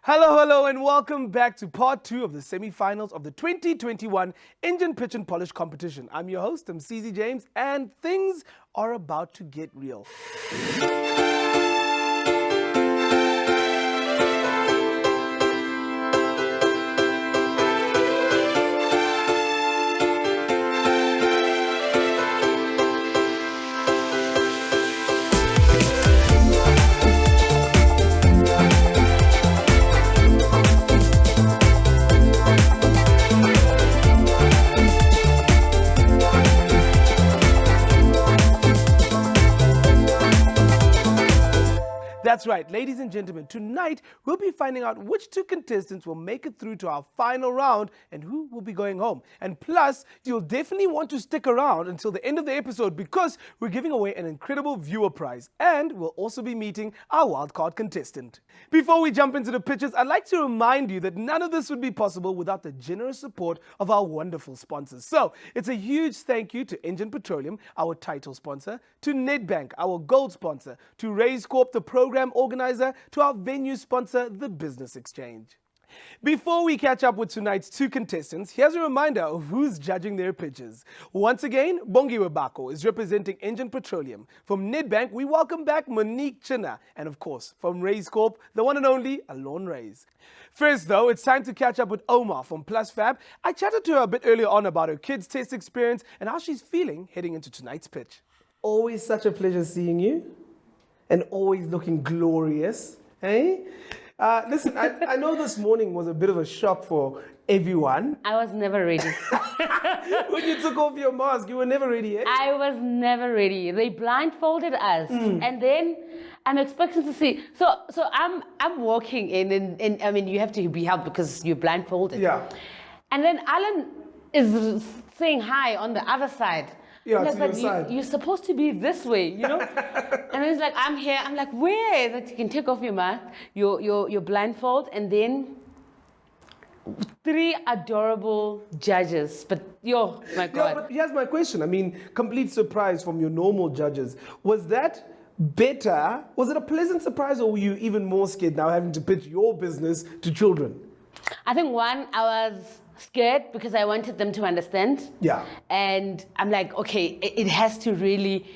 Hello, hello, and welcome back to part 2 of the semi-finals of the 2021 Engine Pitch and Polish competition. I'm your host, I'm CZ James, and things are about to get real. That's right, ladies and gentlemen, tonight we'll be finding out which 2 contestants will make it through to our final round and who will be going home. And plus, you'll definitely want to stick around until the end of the episode because we're giving away an incredible viewer prize and we'll also be meeting our wildcard contestant. Before we jump into the pitches, I'd like to remind you that none of this would be possible without the generous support of our wonderful sponsors. So, it's a huge thank you to Engen Petroleum, our title sponsor, to Nedbank, our gold sponsor, to Raise Corp, the program organizer, to our venue sponsor, the Business Exchange. Before we catch up with tonight's 2 contestants, here's a reminder of who's judging their pitches. Once again, Bongi Webako is representing Engen Petroleum. From Nedbank, we welcome back Monique China. And of course, from Raise Corp, the one and only Alon Raise. First though, it's time to catch up with Omar from Plus Fab. I chatted to her a bit earlier on about her kids' test experience and how she's feeling heading into tonight's pitch. Always such a pleasure seeing you. And always looking glorious, eh? Listen, I know this morning was a bit of a shock for everyone. I was never ready. When you took off your mask, you were never ready, eh? I was never ready. They blindfolded us, and then I'm expecting to see. So I'm walking in, and I mean, you have to be helped because you're blindfolded. Yeah. And then Alan is saying hi on the other side. Yeah, like, to but your side. You're supposed to be this way, you know? And he's like, I'm here. I'm like, where? That you can take off your mask, your blindfold, and then 3 adorable judges. But my God. Yeah, but here's my question. I mean, complete surprise from your normal judges. Was that better? Was it a pleasant surprise, or were you even more scared now having to pitch your business to children? I think one, I was scared because I wanted them to understand. Yeah. And I'm like, okay, it has to really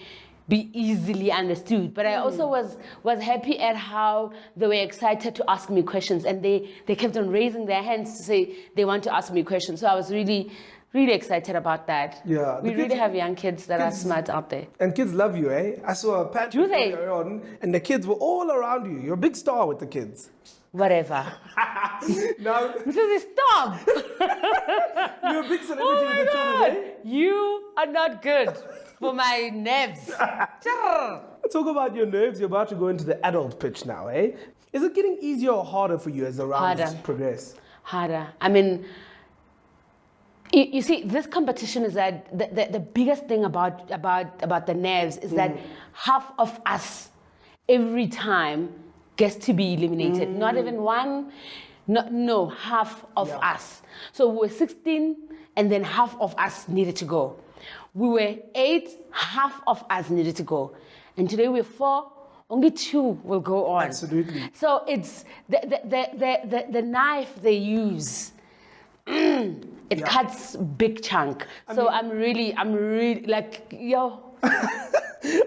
be easily understood. But I also was happy at how they were excited to ask me questions, and they kept on raising their hands to say they want to ask me questions. So I was really excited about that. Yeah. We really have young kids that are smart out there. And kids love you, eh? I saw a patch Do they? earlier on, and the kids were all around you. You're a big star with the kids. Whatever. Now, Mrs. Stop! you're a big celebrity with the children, eh? You are not good for my nerves. Talk about your nerves. You're about to go into the adult pitch now, eh? Is it getting easier or harder for you as the rounds Harder. progress? Harder. I mean, you see, this competition is that the biggest thing about the nerves is that half of us every time gets to be eliminated. Not even one, no, half of us. So we were 16 and then half of us needed to go. We were 8, half of us needed to go. And today we're 4, only 2 will go on. Absolutely. So it's the knife they use. It cuts big chunk. I'm really like, yo.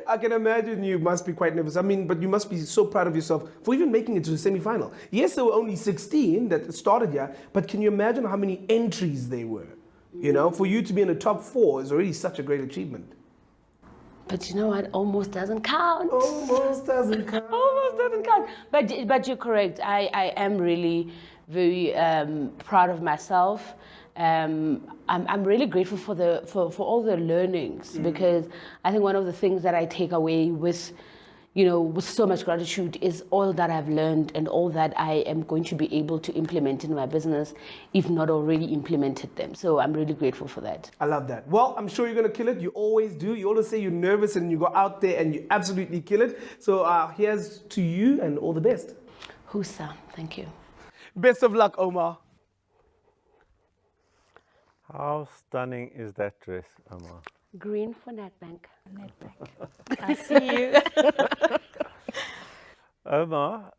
I can imagine you must be quite nervous. I mean, but you must be so proud of yourself for even making it to the semi-final. Yes, there were only 16 that started here, but can you imagine how many entries there were? You know, for you to be in the top 4 is already such a great achievement. But you know what? Almost doesn't count. Almost doesn't count. Almost doesn't count. But you're correct. I am really very proud of myself. I'm really grateful for all the learnings because I think one of the things that I take away with so much gratitude is all that I've learned and all that I am going to be able to implement in my business, if not already implemented them. So I'm really grateful for that. I love that. Well, I'm sure you're going to kill it. You always do. You always say you're nervous and you go out there and you absolutely kill it. So here's to you and all the best. Husa, thank you. Best of luck, Omar. How stunning is that dress, Omar? Green for Nedbank. I see you. Omar,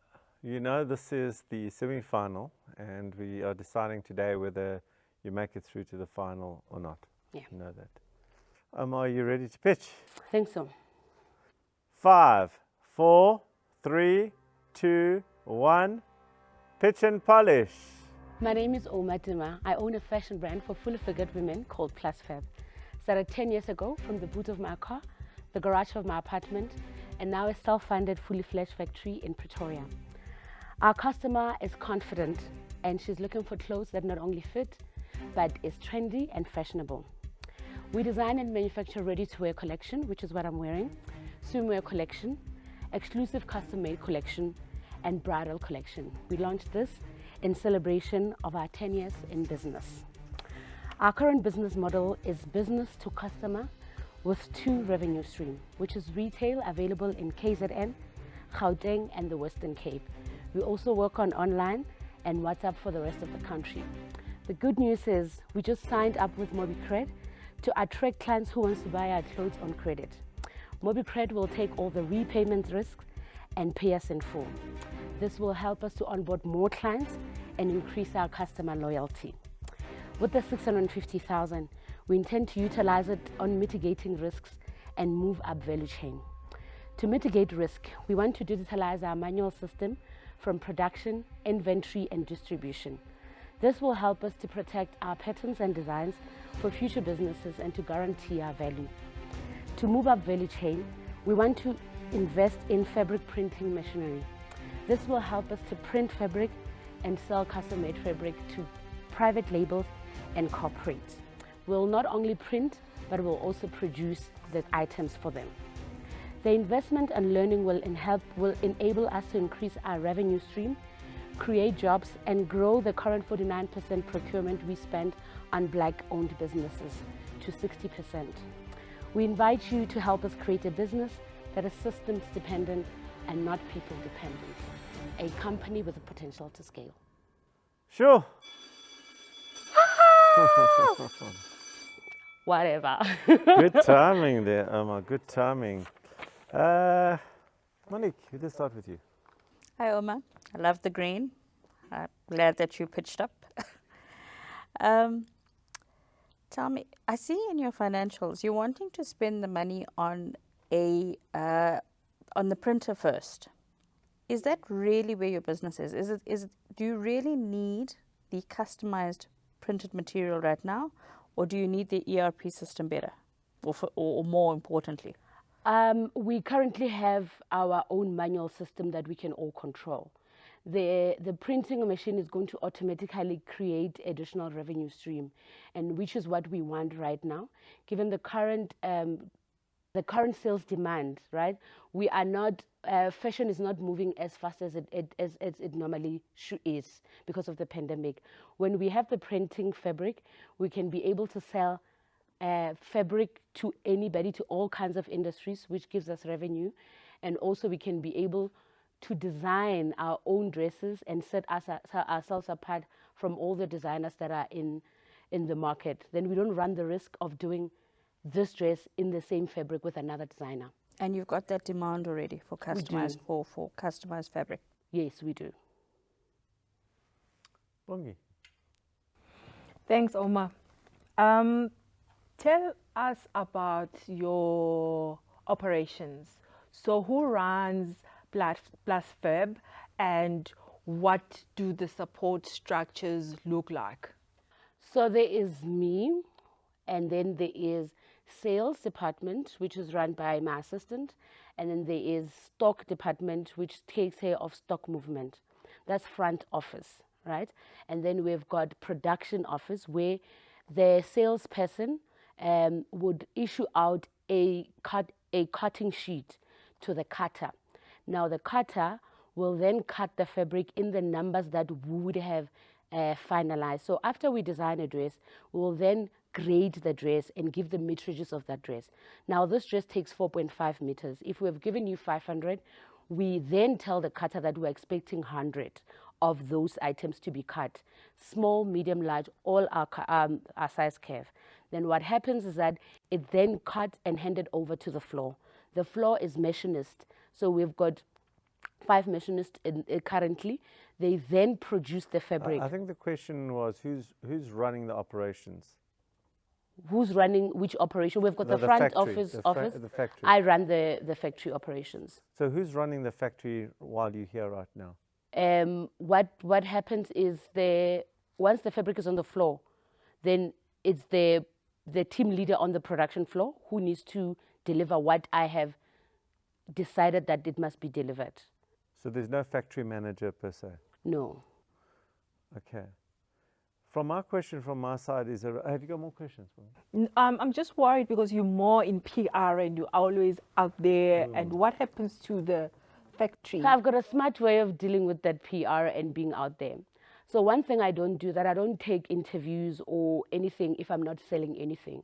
You know this is the semi-final, and we are deciding today whether you make it through to the final or not. Yeah. You know that. Omar, are you ready to pitch? I think so. 5, 4, 3, 2, 1. Pitch and polish. My name is Omar. I own a fashion brand for fully figured women called Plus Fab. Started 10 years ago from the boot of my car, the garage of my apartment, and now a self-funded, fully fledged factory in Pretoria. Our customer is confident and she's looking for clothes that not only fit, but is trendy and fashionable. We design and manufacture ready-to-wear collection, which is what I'm wearing, swimwear collection, exclusive custom-made collection, and bridal collection. We launched this in celebration of our 10 years in business. Our current business model is business to customer with 2 revenue streams, which is retail available in KZN, Gauteng, and the Western Cape. We also work on online and WhatsApp for the rest of the country. The good news is we just signed up with MobiCred to attract clients who want to buy our clothes on credit. MobiCred will take all the repayment risks and pay us in full. This will help us to onboard more clients and increase our customer loyalty. With the 650,000, we intend to utilize it on mitigating risks and move up value chain. To mitigate risk, we want to digitalize our manual system from production, inventory, and distribution. This will help us to protect our patterns and designs for future businesses and to guarantee our value. To move up value chain, we want to invest in fabric printing machinery. This will help us to print fabric and sell custom-made fabric to private labels and corporates. We'll not only print, but we'll also produce the items for them. The investment and learning will enable us to increase our revenue stream, create jobs, and grow the current 49% procurement we spend on Black-owned businesses to 60%. We invite you to help us create a business that is systems dependent and not people dependent. A company with the potential to scale. Sure. Whatever. Good timing there, Omar. Good timing. Monique, let's start with you. Hi, Omar. I love the green. I'm glad that you pitched up. Tell me, I see in your financials you're wanting to spend the money on on the printer first. Is that really where your business is? Do you really need the customized printed material right now, or do you need the ERP system better, or more importantly? We currently have our own manual system that we can all control. The printing machine is going to automatically create additional revenue stream, and which is what we want right now, given the current sales demand. Right, we are not fashion is not moving as fast as it normally is because of the pandemic. When we have the printing fabric, we can be able to sell fabric to anybody, to all kinds of industries, which gives us revenue. And also we can be able to design our own dresses and set ourselves apart from all the designers that are in the market. Then we don't run the risk of doing this dress in the same fabric with another designer. And you've got that demand already for customized for customized fabric? Yes, we do. Bongi. Thanks, Omar. Tell us about your operations. So who runs Plus Fab, and what do the support structures look like? So there is me, and then there is sales department, which is run by my assistant, and then there is stock department, which takes care of stock movement. That's front office, right? And then we've got production office, where the salesperson would issue out a cutting sheet to the cutter. Now the cutter will then cut the fabric in the numbers that we would have finalized. So after we design a dress, we will then grade the dress and give the metrages of that dress. Now this dress takes 4.5 meters. If we have given you 500, we then tell the cutter that we're expecting 100 of those items to be cut. Small, medium, large, all our size curve. Then what happens is that it then cut and handed over to the floor. The floor is machinist. So we've got 5 machinists currently. They then produce the fabric. I think the question was who's running the operations? Who's running which operation? We've got No, the front factory, office. the factory. I run the factory operations. So who's running the factory while you're here right now? What happens is once the fabric is on the floor, then it's the team leader on the production floor who needs to deliver what I have decided that it must be delivered. So there's no factory manager per se? No. Okay. From my question, from my side, have you got more questions for me? I'm just worried because you're more in PR and you're always out there. And what happens to the factory? So I've got a smart way of dealing with that PR and being out there. So one thing I don't do, that I don't take interviews or anything if I'm not selling anything,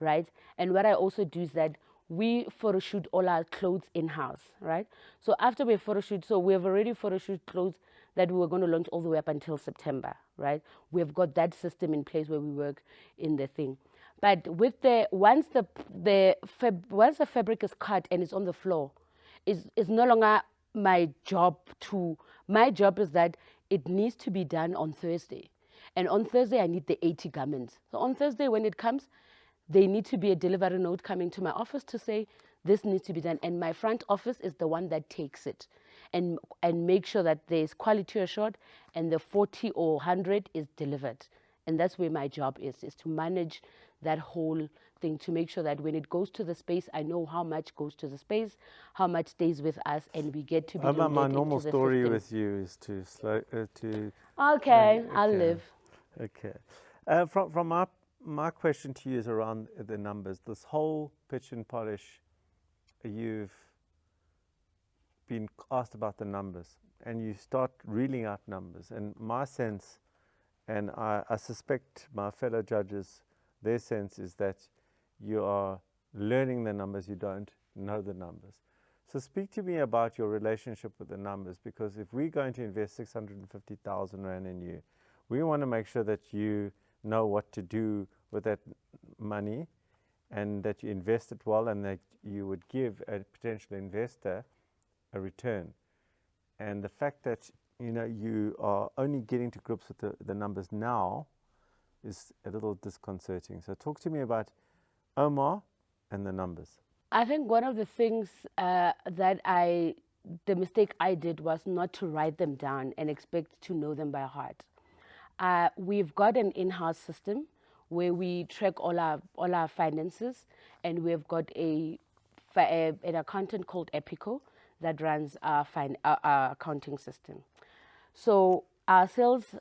right? And what I also do is that we photo shoot all our clothes in-house, right? So after we photo shoot, so we have already photo shoot clothes that we were going to launch all the way up until September, right? We've got that system in place where we work in the thing. But with once the fabric is cut and it's on the floor, it's no longer my job my job is that it needs to be done on Thursday. And on Thursday, I need the 80 garments. So on Thursday, when it comes, they need to be a delivery note coming to my office to say, this needs to be done. And my front office is the one that takes it and make sure that there's quality assured and the 40 or 100 is delivered. And that's where my job is to manage that whole thing, to make sure that when it goes to the space, I know how much goes to the space, how much stays with us, and we get to be loaded my normal into the story system. with you is to Okay, I'll live. Okay. From my question to you is around the numbers. This whole pitch and polish, you've been asked about the numbers, and you start reeling out numbers. And my sense, and I suspect my fellow judges, their sense is that you are learning the numbers, you don't know the numbers. So speak to me about your relationship with the numbers, because if we're going to invest 650,000 Rand in you, we want to make sure that you know what to do with that money and that you invest it well and that you would give a potential investor a return. And the fact that you are only getting to grips with the numbers now is a little disconcerting. So talk to me about Omar and the numbers. I think one of the things the mistake I did was not to write them down and expect to know them by heart. We've got an in-house system where we track all our finances, and we've got an accountant called Epico that runs our accounting system. So our sales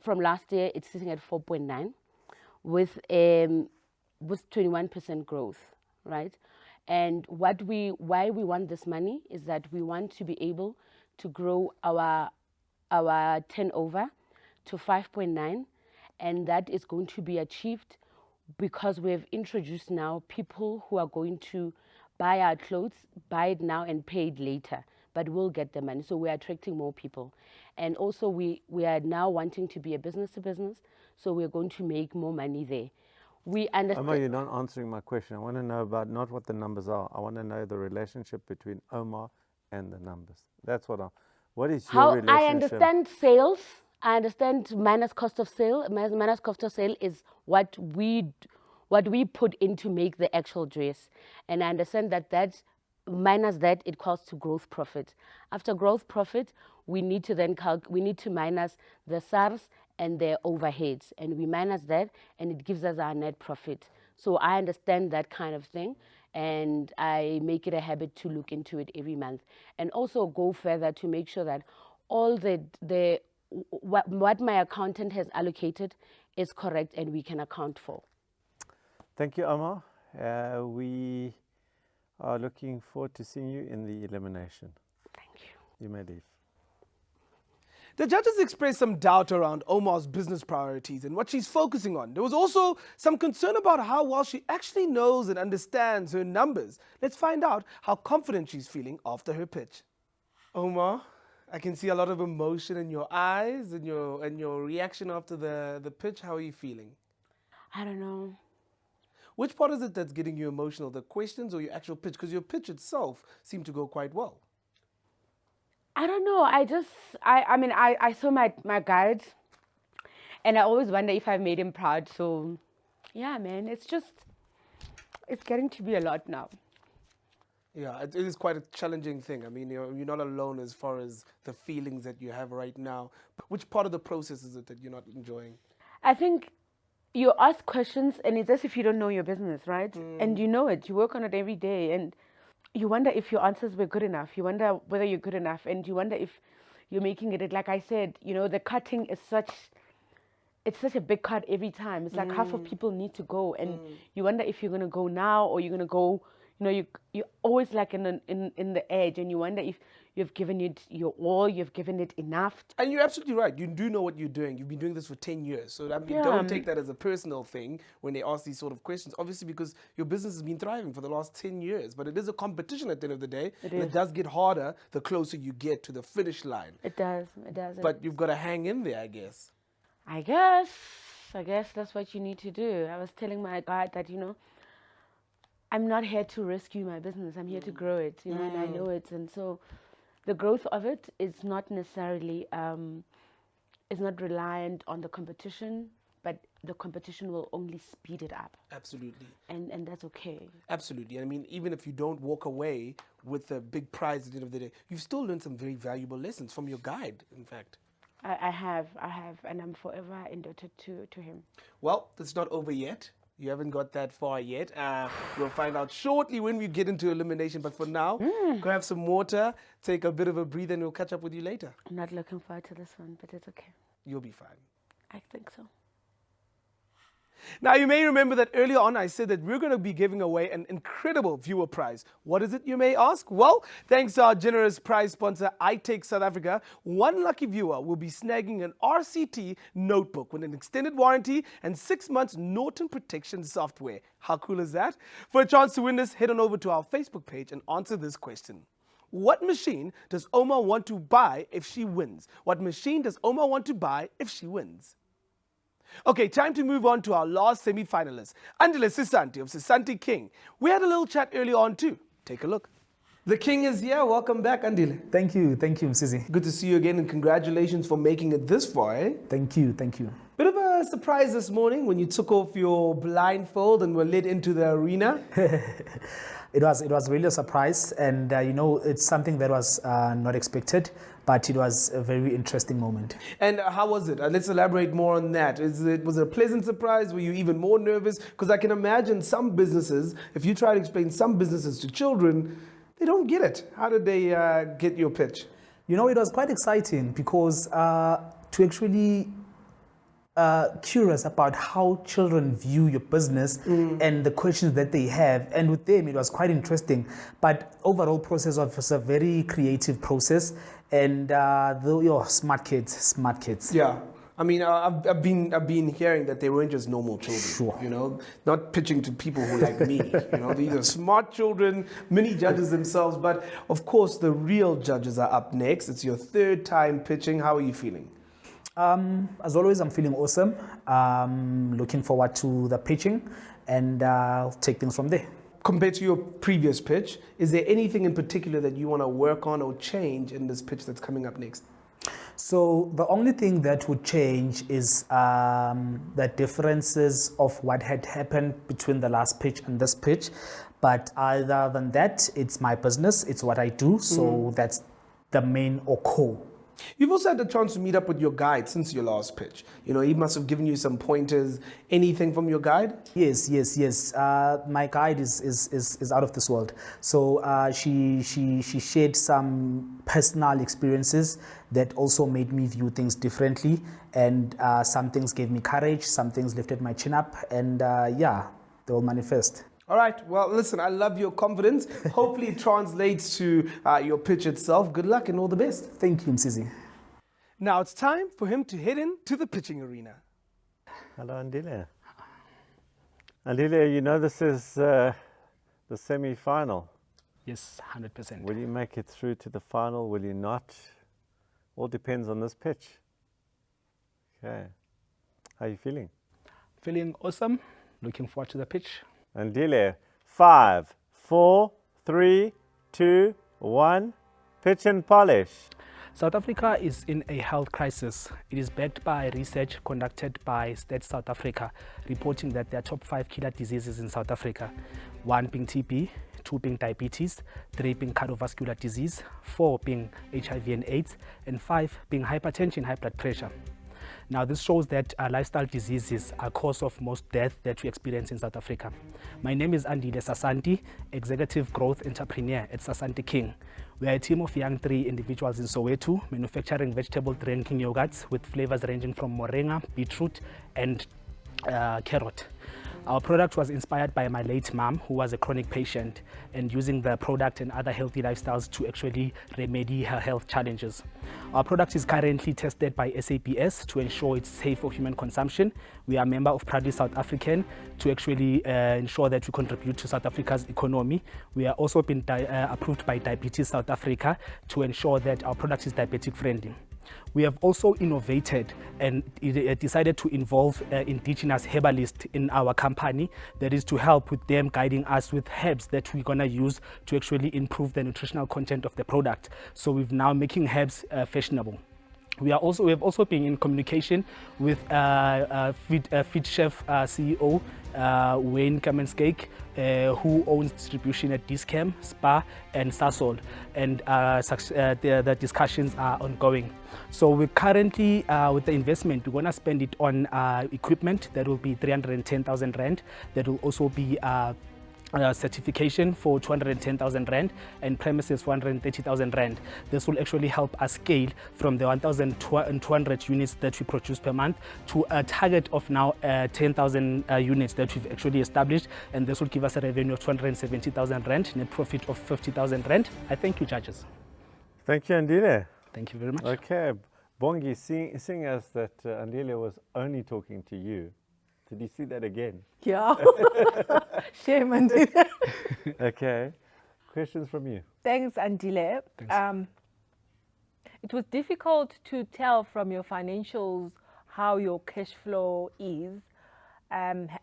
from last year, it's sitting at 4.9 with 21% growth, right? And why we want this money is that we want to be able to grow our turnover to 5.9, and that is going to be achieved because we have introduced now people who are going to buy our clothes, buy it now and pay it later, but we'll get the money. So we're attracting more people. And also we are now wanting to be a business to business, so we're going to make more money there. We understand. Omar, you're not answering my question. I want to know about not what the numbers are. I want to know the relationship between Omar and the numbers. That's what is your relationship? I understand sales. I understand minus cost of sale. Minus cost of sale is what we put in to make the actual dress. And I understand that minus that, it costs to gross profit. After gross profit, we need to then minus the SARS and their overheads, and we minus that, and it gives us our net profit. So I understand that kind of thing, and I make it a habit to look into it every month, and also go further to make sure that all what my accountant has allocated is correct and we can account for. Thank you, Omar. We are looking forward to seeing you in the elimination. Thank you. You may leave. The judges expressed some doubt around Omar's business priorities and what she's focusing on. There was also some concern about how well she actually knows and understands her numbers. Let's find out how confident she's feeling after her pitch. Omar, I can see a lot of emotion in your eyes and your reaction after the pitch. How are you feeling? I don't know. Which part is it that's getting you emotional, the questions or your actual pitch? Because your pitch itself seemed to go quite well. I don't know. I mean, I saw my guides, and I always wonder if I've made him proud. So, yeah, man, it's getting to be a lot now. Yeah, it is quite a challenging thing. I mean, you're not alone as far as the feelings that you have right now. Which part of the process is it that you're not enjoying? I think you ask questions, and it's as if you don't know your business, right? And you know it. You work on it every day, and you wonder if your answers were good enough. You wonder whether you're good enough, and you wonder if you're making it. Like I said, the cutting is it's such a big cut every time. It's like half of people need to go, and you wonder if you're gonna go now or you're gonna go. You're always like in the edge, and you wonder if you've given it your all, you've given it enough. And you're absolutely right. You do know what you're doing. You've been doing this for 10 years. So I mean, don't take that as a personal thing when they ask these sort of questions. Obviously, because your business has been thriving for the last 10 years. But it is a competition at the end of the day. It does get harder the closer you get to the finish line. It does. But you've got to hang in there, I guess. I guess that's what you need to do. I was telling my guide that, I'm not here to rescue my business. I'm here to grow it, and I know it. And so the growth of it is not necessarily, is not reliant on the competition, but the competition will only speed it up. Absolutely. And that's okay. Absolutely. I mean, even if you don't walk away with a big prize at the end of the day, you've still learned some very valuable lessons from your guide, in fact. I have, and I'm forever indebted to him. Well, it's not over yet. You haven't got that far yet. We'll find out shortly when we get into elimination. But for now, go have some water, take a bit of a breather, and we'll catch up with you later. I'm not looking forward to this one, but it's okay. You'll be fine. I think so. Now, you may remember that earlier on I said that we're going to be giving away an incredible viewer prize. What is it, you may ask? Well, thanks to our generous prize sponsor, iTake South Africa, one lucky viewer will be snagging an RCT notebook with an extended warranty and 6 months Norton protection software. How cool is that? For a chance to win this, head on over to our Facebook page and answer this question. What machine does Omar want to buy if she wins? What machine does Omar want to buy if she wins? Okay, time to move on to our last semi-finalist, Andile Sisanti of Sisanti King. We had a little chat earlier on too. Take a look. The King is here. Welcome back, Andile. Thank you, Msisi. Good to see you again, and congratulations for making it this far, eh? Thank you. Bit of a surprise this morning when you took off your blindfold and were led into the arena. It was really a surprise, and it's something that was not expected, but it was a very interesting moment. And how was it? Let's elaborate more on that. Was it a pleasant surprise? Were you even more nervous? Because I can imagine some businesses, if you try to explain some businesses to children, they don't get it. How did they get your pitch? It was quite exciting because to actually curious about how children view your business and the questions that they have, and with them it was quite interesting. But overall process was a very creative process, and smart kids. Yeah. I mean, I've been hearing that they weren't just normal children. Sure. Not pitching to people who like me. These are smart children, mini judges themselves. But of course, the real judges are up next. It's your third time pitching. How are you feeling? As always, I'm feeling awesome. Looking forward to the pitching, and I'll take things from there. Compared to your previous pitch, is there anything in particular that you want to work on or change in this pitch that's coming up next? So the only thing that would change is the differences of what had happened between the last pitch and this pitch. But other than that, it's my business. It's what I do. So that's the main or core. You've also had the chance to meet up with your guide since your last pitch. He must have given you some pointers. Anything from your guide? Yes. My guide is out of this world. So she shared some personal experiences that also made me view things differently. And some things gave me courage. Some things lifted my chin up. And they will manifest. All right. Well, listen, I love your confidence. Hopefully it translates to your pitch itself. Good luck and all the best. Thank you, Msisi. Now it's time for him to head into the pitching arena. Hello, Andile. Andile, this is the semi-final. Yes, 100%. Will you make it through to the final? Will you not? All depends on this pitch. Okay. How are you feeling? Feeling awesome. Looking forward to the pitch. Andile, 5, 4, 3, 2, 1, pitch and polish. South Africa is in a health crisis. It is backed by research conducted by Stats South Africa, reporting that there are top 5 killer diseases in South Africa. 1 being TB, 2 being diabetes, 3 being cardiovascular disease, 4 being HIV and AIDS, and 5 being hypertension, high blood pressure. Now, this shows that lifestyle diseases are cause of most death that we experience in South Africa. My name is Andile Sasanti, Executive Growth Entrepreneur at Sasanti King. We are a team of young 3 individuals in Soweto, manufacturing vegetable drinking yogurts with flavors ranging from moringa, beetroot, and carrot. Our product was inspired by my late mom, who was a chronic patient, and using the product and other healthy lifestyles to actually remedy her health challenges. Our product is currently tested by SAPS to ensure it's safe for human consumption. We are a member of Proudly South African to actually ensure that we contribute to South Africa's economy. We are also been approved by Diabetes South Africa to ensure that our product is diabetic friendly. We have also innovated and decided to involve indigenous herbalists in our company. That is to help with them guiding us with herbs that we're going to use to actually improve the nutritional content of the product. So we're now making herbs fashionable. We have also been in communication with Feed Chef CEO Wayne Kamenskake, who owns distribution at Discam, Spa, and Sasol, and the discussions are ongoing. So we're currently, with the investment, we're going to spend it on equipment that will be 310,000 Rand. That will also be certification for 210,000 Rand and premises for 130,000 Rand. This will actually help us scale from the 1,200 units that we produce per month to a target of now 10,000 units that we've actually established, and this will give us a revenue of 270,000 Rand, net profit of 50,000 Rand. I thank you, judges. Thank you, Andile. Thank you very much. Okay, Bongi, seeing as that Andile was only talking to you, did you see that again? Yeah. Shame, Andile. Okay. Questions from you? Thanks, Andile. Thanks. It was difficult to tell from your financials how your cash flow is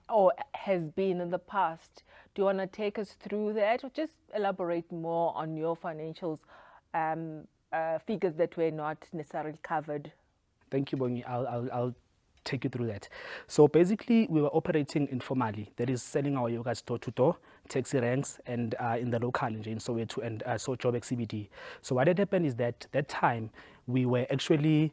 or has been in the past. Do you want to take us through that, or just elaborate more on your financials figures that were not necessarily covered? Thank you, Bongi. I'll take you through that. So basically, we were operating informally, that is selling our yogurts door to door, taxi ranks, and in the local in Soweto and Joburg CBD. So what had happened is that time we were actually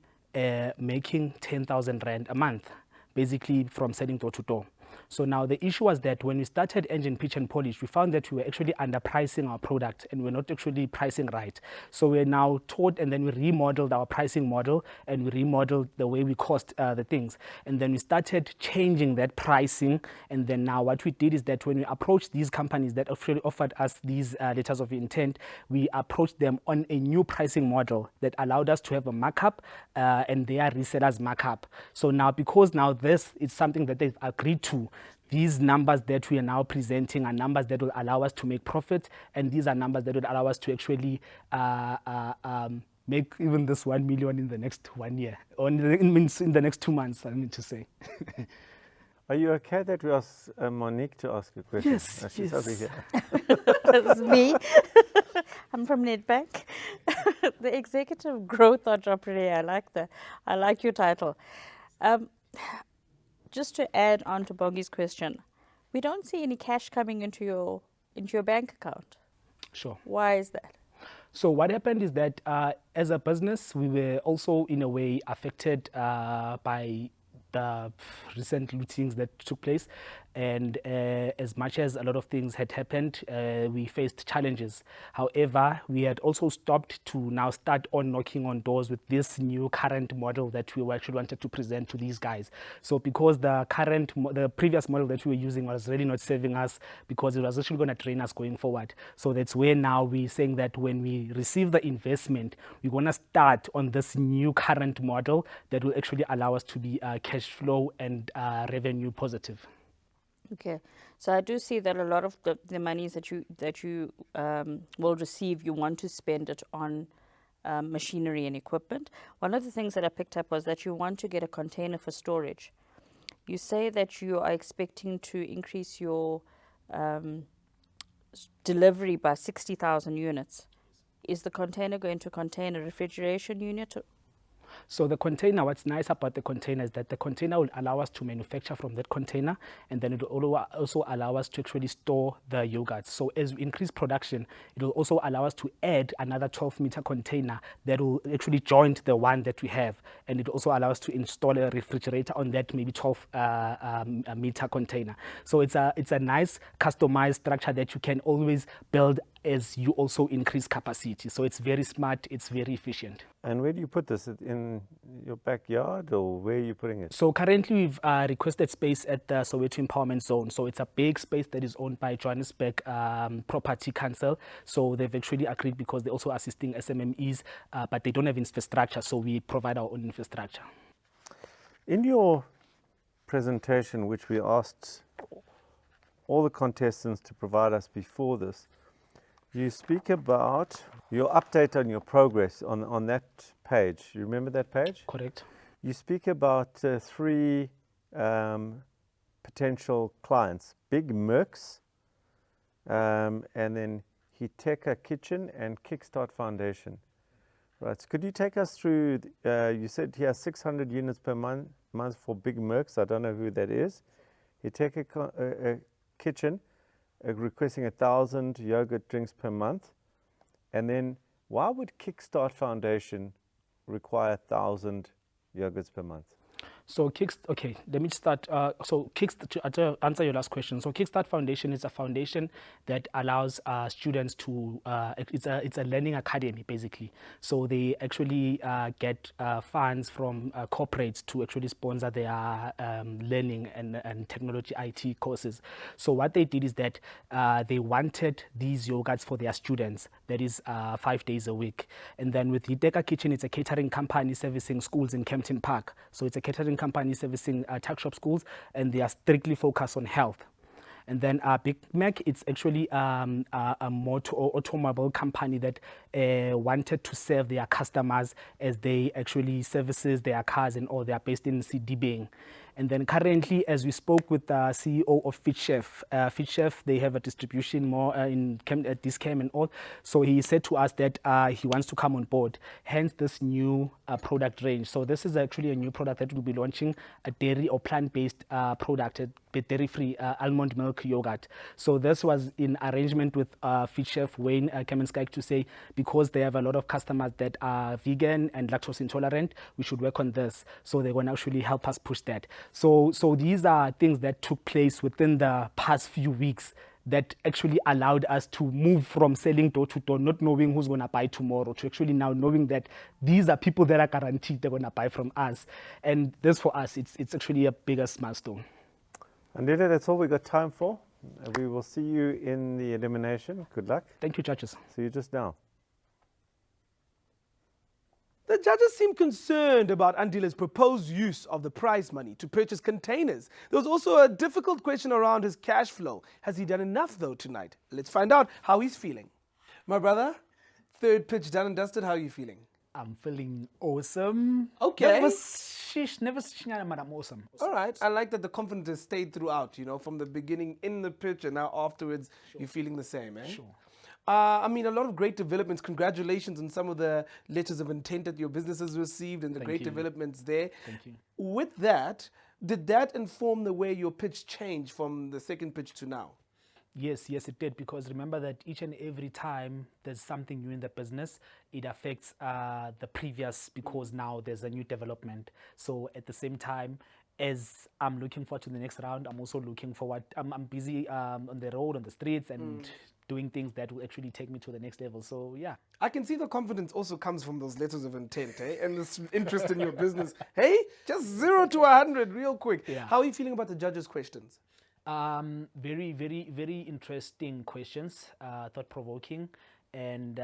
making 10,000 Rand a month, basically from selling door to door. So now the issue was that when we started ENGEN Pitch and Polish, we found that we were actually underpricing our product and we're not actually pricing right. So we're now taught, and then we remodeled our pricing model and we remodeled the way we cost the things. And then we started changing that pricing. And then now what we did is that when we approached these companies that actually offered us these letters of intent, we approached them on a new pricing model that allowed us to have a markup and their resellers markup. So now, because now this is something that they've agreed to, these numbers that we are now presenting are numbers that will allow us to make profit, and these are numbers that will allow us to actually make even this 1 million in the next 1 year, or in the next 2 months, I mean to say. Are you okay that we ask Monique to ask a question? Yes, She's yes. over here. That's me. I'm from Nedbank, the Executive Growth Entrepreneur. I like your title. Just to add on to Bongi's question, we don't see any cash coming into your bank account. Sure. Why is that? So what happened is that as a business, we were also in a way affected by the recent lootings that took place. And as much as a lot of things had happened, we faced challenges. However, we had also stopped to now start on knocking on doors with this new current model that we actually wanted to present to these guys. So because the previous model that we were using was really not serving us, because it was actually going to drain us going forward. So that's where now we're saying that when we receive the investment, we're going to start on this new current model that will actually allow us to be cash flow and revenue positive. Okay, so I do see that a lot of the monies that you will receive, you want to spend it on machinery and equipment. One of the things that I picked up was that you want to get a container for storage. You say that you are expecting to increase your delivery by 60,000 units. Is the container going to contain a refrigeration unit? So the container, what's nice about the container is that the container will allow us to manufacture from that container, and then it will also allow us to actually store the yogurts. So as we increase production, it will also allow us to add another 12-meter container that will actually join the one that we have, and it will also allow us to install a refrigerator on that maybe 12-meter container. So it's a nice customized structure that you can always build as you also increase capacity. So it's very smart, it's very efficient. And where do you put this? In your backyard, or where are you putting it? So currently we've requested space at the Soweto Empowerment Zone. So it's a big space that is owned by Johannesburg Property Council. So they've actually agreed because they're also assisting SMMEs, but they don't have infrastructure, so we provide our own infrastructure. In your presentation, which we asked all the contestants to provide us before this, you speak about your update on your progress on that page. You remember that page? Correct. You speak about 3 potential clients: Big Mercs, and then Hiteka Kitchen and Kickstart Foundation. Right. So could you take us through? You said here 600 units per month for Big Mercs. I don't know who that is. Hiteka Kitchen, requesting 1,000 yogurt drinks per month. And then why would Kickstart Foundation require 1,000 yogurts per month? So okay, let me start. To answer your last question, so Kickstart Foundation is a foundation that allows students to, it's a learning academy basically. So they actually get funds from corporates to actually sponsor their learning and technology IT courses. So what they did is that they wanted these yogurts for their students, that is 5 days a week. And then with Hiteka Kitchen, it's a catering company servicing schools in Kempton Park. So it's a catering company servicing tuck shop schools, and they are strictly focused on health. And then Big Mac, it's actually a motor or automobile company that wanted to serve their customers as they actually services their cars and all. They are based in CDBing. And then currently, as we spoke with the CEO of FitChef, they have a distribution more in Dis-Chem and all. So he said to us that he wants to come on board, hence this new product range. So this is actually a new product that we'll be launching, a dairy or plant-based product, a dairy-free almond milk yogurt. So this was in arrangement with FitChef Wayne Kamenskak to say, because they have a lot of customers that are vegan and lactose intolerant, we should work on this. So they're going to actually help us push that. So these are things that took place within the past few weeks that actually allowed us to move from selling door to door, not knowing who's going to buy tomorrow, to actually now knowing that these are people that are guaranteed they're going to buy from us. And this for us, it's actually a biggest milestone. Andile, that's all we got time for. We will see you in the elimination. Good luck. Thank you, judges. See you just now. The judges seem concerned about Andile's proposed use of the prize money to purchase containers. There was also a difficult question around his cash flow. Has he done enough, though, tonight? Let's find out how he's feeling. My brother, 3rd pitch done and dusted. How are you feeling? I'm feeling awesome. Okay. Never shish, but I'm awesome. All right. I like that the confidence has stayed throughout, from the beginning in the pitch and now afterwards you're feeling the same, eh? Sure. I mean, a lot of great developments. Congratulations on some of the letters of intent that your business has received and the great developments there. Thank you. With that, did that inform the way your pitch changed from the 2nd pitch to now? Yes, it did, because remember that each and every time there's something new in the business, it affects the previous, because now there's a new development. So at the same time, as I'm looking forward to the next round, I'm also looking forward, I'm busy on the road, on the streets, and doing things that will actually take me to the next level. So yeah. I can see the confidence also comes from those letters of intent, and this interest in your business. Hey, just 0 to 100 real quick. Yeah. How are you feeling about the judges' questions? Very, very, very interesting questions, thought-provoking, and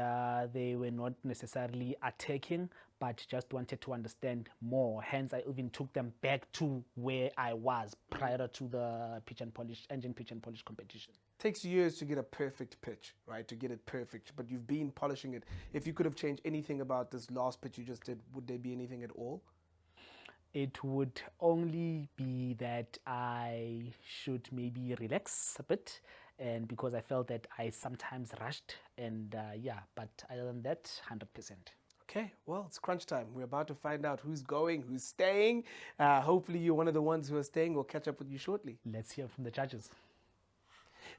they were not necessarily attacking, but just wanted to understand more. Hence, I even took them back to where I was prior to the ENGEN pitch and polish competition. Takes years to get a perfect pitch, right? To get it perfect, but you've been polishing it. If you could have changed anything about this last pitch you just did, would there be anything at all? It would only be that I should maybe relax a bit and because I felt that I sometimes rushed, and but other than that, 100%. Okay, well, it's crunch time. We're about to find out who's going, who's staying. Hopefully, you're one of the ones who are staying. We'll catch up with you shortly. Let's hear from the judges.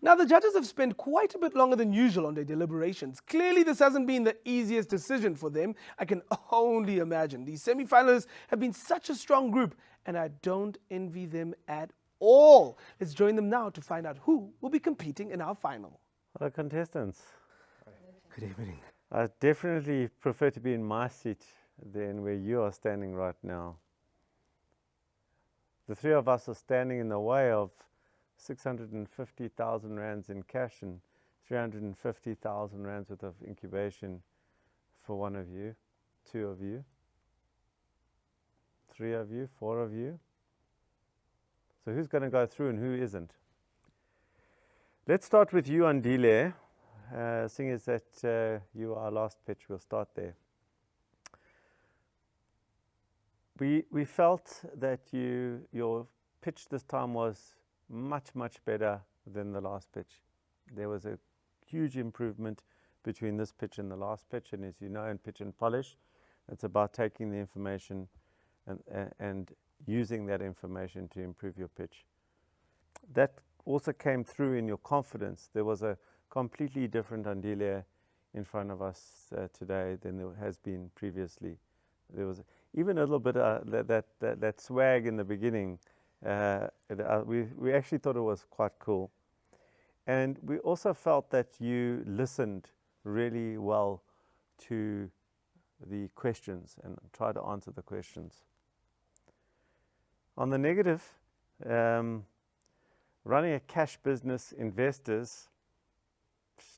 Now, the judges have spent quite a bit longer than usual on their deliberations. Clearly, this hasn't been the easiest decision for them. I can only imagine. These semi-finalists have been such a strong group, and I don't envy them at all. Let's join them now to find out who will be competing in our final. Hello, contestants. Good evening. I definitely prefer to be in my seat than where you are standing right now. The three of us are standing in the way of 650,000 rands in cash and 350,000 rands worth of incubation for one of you, two of you, three of you, four of you. So who's going to go through and who isn't? Let's start with you, Andile. Seeing as that you are our last pitch, we'll start there. We felt that your pitch this time was much better than the last pitch. There was a huge improvement between this pitch and the last pitch, and as you know, in pitch and polish, it's about taking the information and using that information to improve your pitch. That also came through in your confidence. There was a completely different Andile in front of us today than there has been previously. There was even a little bit that swag in the beginning. We actually thought it was quite cool. And we also felt that you listened really well to the questions and tried to answer the questions. On the negative, running a cash business, investors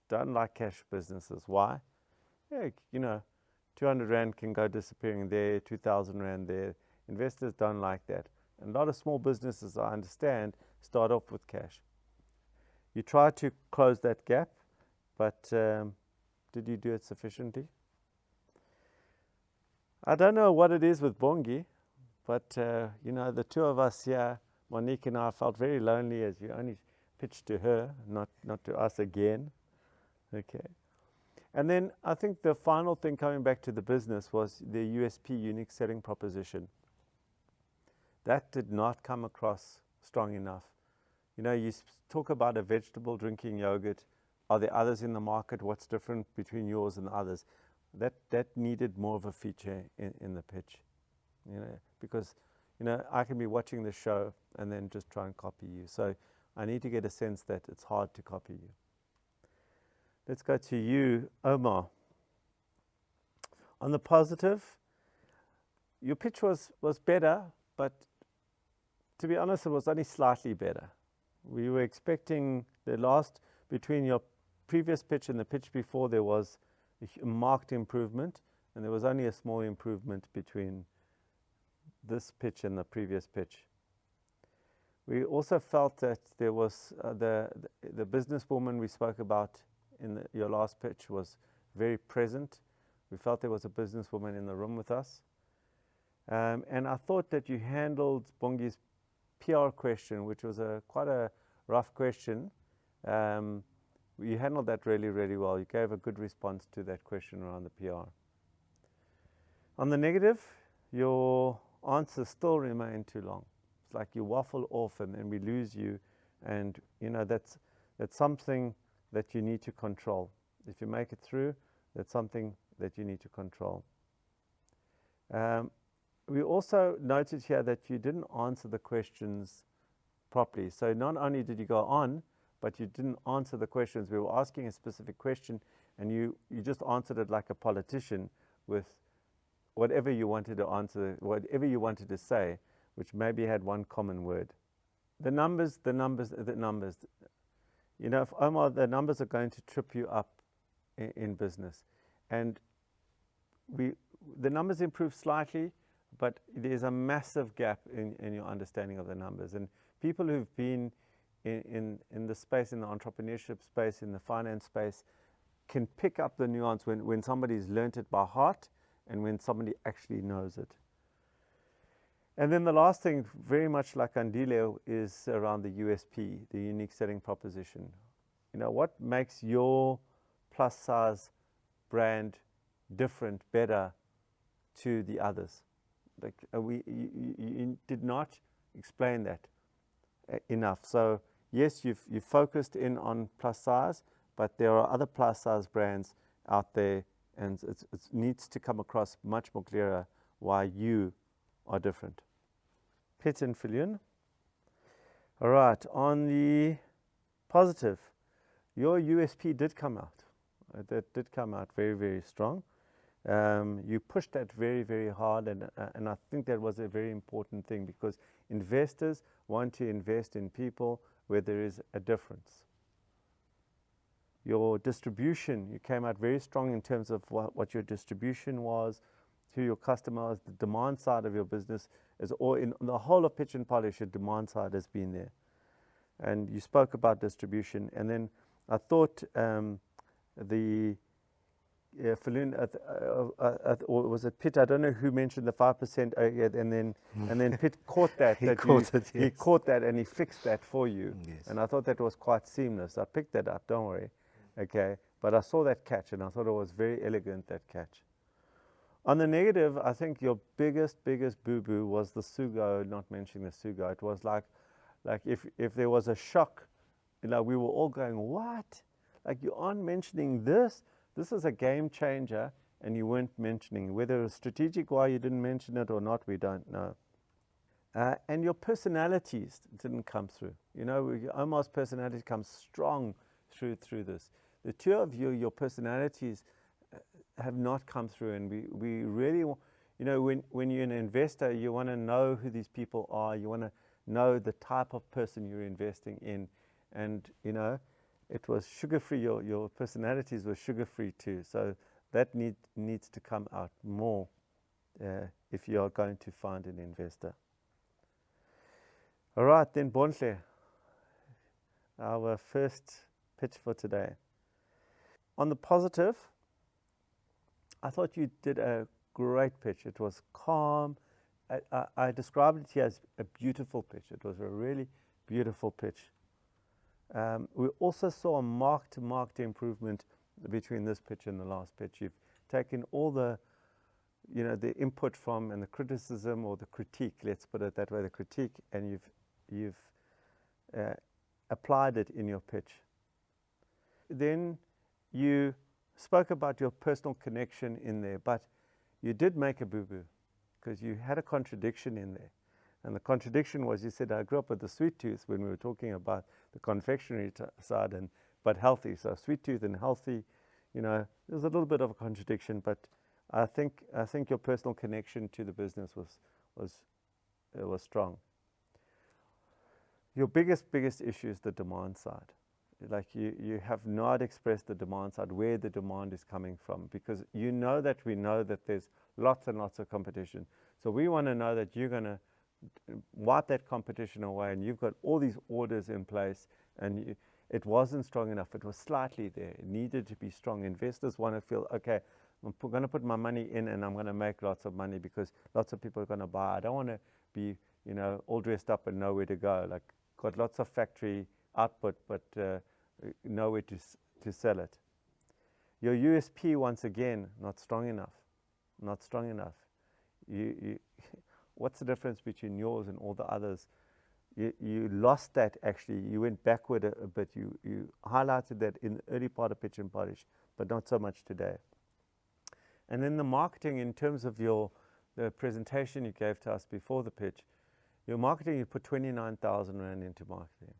don't like cash businesses. Why? Yeah, 200 Rand can go disappearing there, 2,000 Rand there. Investors don't like that. And a lot of small businesses, I understand, start off with cash. You try to close that gap, but did you do it sufficiently? I don't know what it is with Bongi, but the two of us here, Monique and I, felt very lonely as you only pitched to her, not to us again. Okay. And then I think the final thing, coming back to the business, was the USP, unique selling proposition. That did not come across strong enough. You talk about a vegetable drinking yogurt. Are there others in the market? What's different between yours and others? That needed more of a feature in the pitch. Because I can be watching the show and then just try and copy you. So I need to get a sense that it's hard to copy you. Let's go to you, Omar. On the positive, your pitch was better, but to be honest, it was only slightly better. We were expecting between your previous pitch and the pitch before, there was a marked improvement, and there was only a small improvement between this pitch and the previous pitch. We also felt that there was the businesswoman we spoke about in your last pitch was very present. We felt there was a businesswoman in the room with us. And I thought that you handled Bongi's PR question, which was quite a rough question. You handled that really well. You gave a good response to that question around the PR. On the negative, your answers still remain too long. It's like you waffle off and then we lose you. And that's something that you need to control. If you make it through, that's something that you need to control. We also noted here that you didn't answer the questions properly. So not only did you go on, but you didn't answer the questions. We were asking a specific question, and you just answered it like a politician with whatever you wanted to answer, whatever you wanted to say, which maybe had one common word. The numbers. Omar, the numbers are going to trip you up in business. And the numbers improved slightly, but there's a massive gap in your understanding of the numbers. And people who've been in the space, in the entrepreneurship space, in the finance space, can pick up the nuance when somebody's learnt it by heart and when somebody actually knows it. And then the last thing, very much like Andile, is around the USP, the unique selling proposition. You know, what makes your plus size brand different, better to the others? Like you did not explain that enough. So yes, you've focused in on plus size, but there are other plus size brands out there, and it needs to come across much more clearer why you are different. Pit and Fillion. All right, on the positive, your USP did come out. That did come out very, very strong. You pushed that very, very hard, and I think that was a very important thing, because investors want to invest in people where there is a difference. Your distribution, you came out very strong in terms of what your distribution was, who your customers, the demand side of your business is all in the whole of Pitch and Polish. Your demand side has been there, and you spoke about distribution. And then I thought the Falloon, or was it Pitt? I don't know who mentioned the 5%. Yeah, and then Pitt caught that. He caught that, and he fixed that for you. Yes. And I thought that was quite seamless. I picked that up. Don't worry, okay. But I saw that catch, and I thought it was very elegant, that catch. On the negative, I think your biggest boo-boo was the Sugo, not mentioning the Sugo. It was like if there was a shock, you know, we were all going, what? Like, you aren't mentioning this? This is a game changer, and you weren't mentioning. Whether it was strategic why you didn't mention it or not, we don't know. And your personalities didn't come through. You know, Omar's personality comes strong through this. The two of you, your personalities have not come through, and we really, you know, when you're an investor, you want to know who these people are. You want to know the type of person you're investing in, and you know, it was sugar-free. Your personalities were sugar-free too. So that needs to come out more if you are going to find an investor. All right, then Bontle, our first pitch for today. On the positive, I thought you did a great pitch. It was calm. I described it here as a beautiful pitch. It was a really beautiful pitch. We also saw a marked improvement between this pitch and the last pitch. You've taken all the, you know, the input from and the criticism or the critique, let's put it that way, the critique, and you've applied it in your pitch. Then you spoke about your personal connection in there, but you did make a boo-boo, because you had a contradiction in there. And the contradiction was, you said, I grew up with a sweet tooth, when we were talking about the confectionery side, but healthy. So sweet tooth and healthy, you know, there's a little bit of a contradiction, but I think your personal connection to the business was strong. Your biggest issue is the demand side. Like you have not expressed the demand side, where the demand is coming from, because we know that there's lots and lots of competition. So we want to know that you're going to wipe that competition away, and you've got all these orders in place, and it wasn't strong enough. It was slightly there. It needed to be strong. Investors want to feel, okay, I'm going to put my money in, and I'm going to make lots of money because lots of people are going to buy. I don't want to be, you know, all dressed up and nowhere to go. Like, got lots of factory output, but nowhere to sell it. Your USP, once again, not strong enough. Not strong enough. What's the difference between yours and all the others? You lost that, actually. You went backward a bit. You highlighted that in the early part of Pitch and Polish, but not so much today. And then the marketing, in terms of the presentation you gave to us before the pitch, your marketing, you put 29,000 Rand into marketing.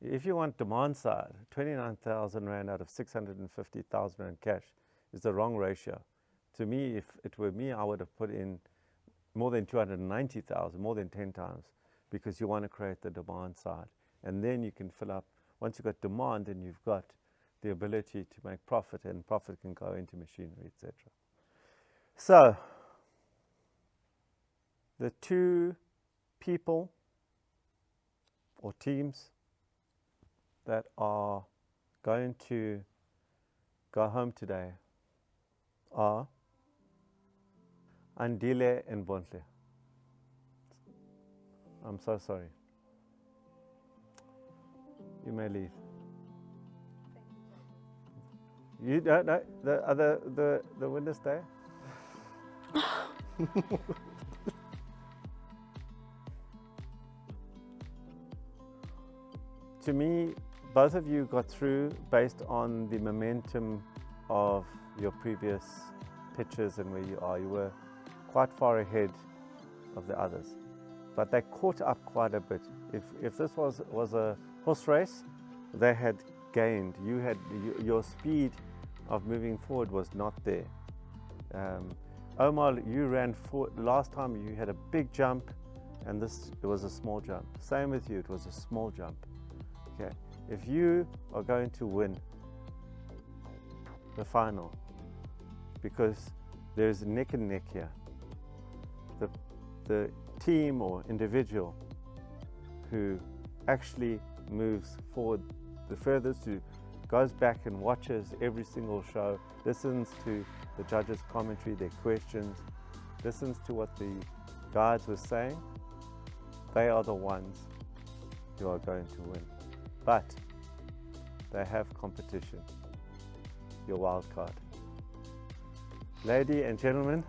If you want demand side, 29,000 Rand out of 650,000 Rand cash is the wrong ratio. To me, if it were me, I would have put in more than 290,000, more than 10 times, because you want to create the demand side. And then you can fill up. Once you've got demand, then you've got the ability to make profit, and profit can go into machinery, etc. So, the two people or teams that are going to go home today are Andile and Bontle. I'm so sorry. You may leave. You don't know the winner stay? To me, both of you got through based on the momentum of your previous pitches and where you are. You were quite far ahead of the others, but they caught up quite a bit. If this was a horse race, they had gained. You had your speed of moving forward was not there. Omar, you ran forward. Last time you had a big jump, and it was a small jump. Same with you, it was a small jump. Okay, if you are going to win the final, because there's neck and neck here, the team or individual who actually moves forward the furthest, who goes back and watches every single show, listens to the judges' commentary, their questions, listens to what the guides were saying, they are the ones who are going to win. But they have competition, your wild card. Lady and gentlemen,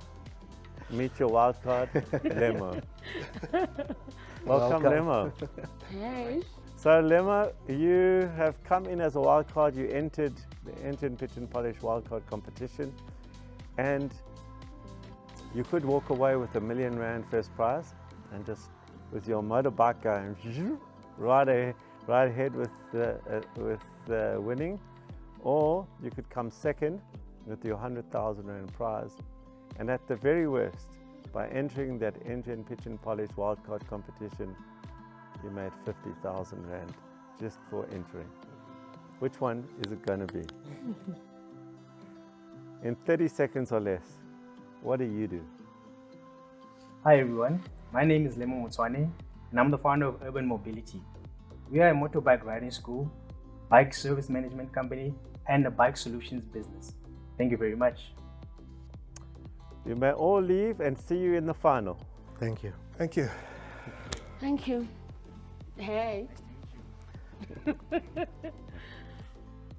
meet your wild card, Lemo. Welcome, Lemo. Hey. So Lemo, you have come in as a wild card. You entered the ENGEN Pitch and Polish wildcard competition, and you could walk away with R1 million first prize, and just with your motorbike going right ahead with the winning, or you could come second with your R100,000 prize, and at the very worst, by entering that ENGEN Pitch and Polish wildcard competition, you made R50,000 just for entering. Which one is it going to be? In 30 seconds or less, what do you do? Hi everyone, my name is Lemo Motswane and I'm the founder of Urban Mobility. We are a motorbike riding school, bike service management company, and a bike solutions business. Thank you very much. You may all leave and see you in the final. Thank you. Thank you. Thank you. Hey.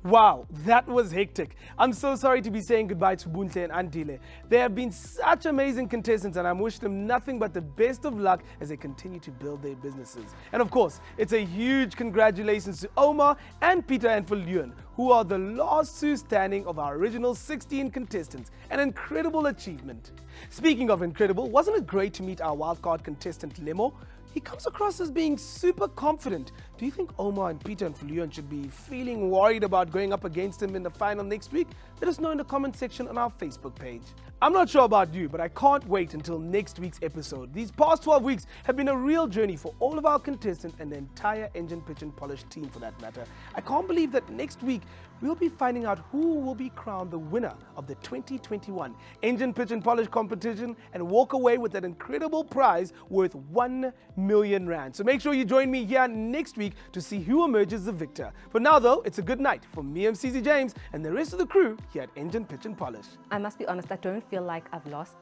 Wow, that was hectic. I'm so sorry to be saying goodbye to Buntle and Andile. They have been such amazing contestants, and I wish them nothing but the best of luck as they continue to build their businesses. And of course, it's a huge congratulations to Omar and Peter and Viljoen, who are the last two standing of our original 16 contestants. An incredible achievement. Speaking of incredible, wasn't it great to meet our wildcard contestant Lemo? He comes across as being super confident. Do you think Omar and Peter and Viljoen should be feeling worried about going up against him in the final next week? Let us know in the comment section on our Facebook page. I'm not sure about you, but I can't wait until next week's episode. These past 12 weeks have been a real journey for all of our contestants and the entire ENGEN Pitch and Polish team for that matter. I can't believe that next week we'll be finding out who will be crowned the winner of the 2021 ENGEN Pitch and Polish competition and walk away with that incredible prize worth R1 million. So make sure you join me here next week to see who emerges the victor. For now though, it's a good night from me, MCZ James, and the rest of the crew here at ENGEN Pitch and Polish. I must be honest, I don't feel like I've lost.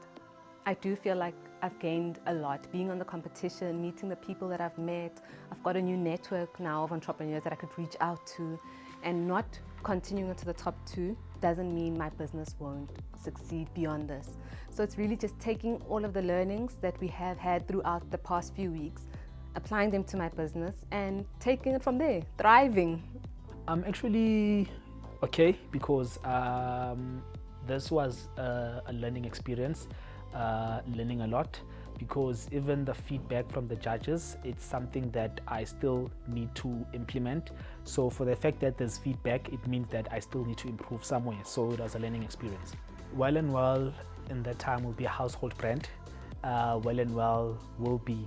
I do feel like I've gained a lot. Being on the competition, meeting the people that I've met, I've got a new network now of entrepreneurs that I could reach out to, and not continuing to the top two doesn't mean my business won't succeed beyond this. So it's really just taking all of the learnings that we have had throughout the past few weeks, applying them to my business and taking it from there, thriving. I'm actually okay because this was a learning experience, learning a lot, because even the feedback from the judges, it's something that I still need to implement. So for the fact that there's feedback, it means that I still need to improve somewhere. So it was a learning experience. Well and well in that time will be a household brand. Well and well will be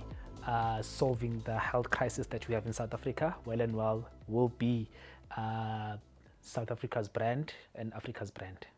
solving the health crisis that we have in South Africa. Well and well will be South Africa's brand and Africa's brand.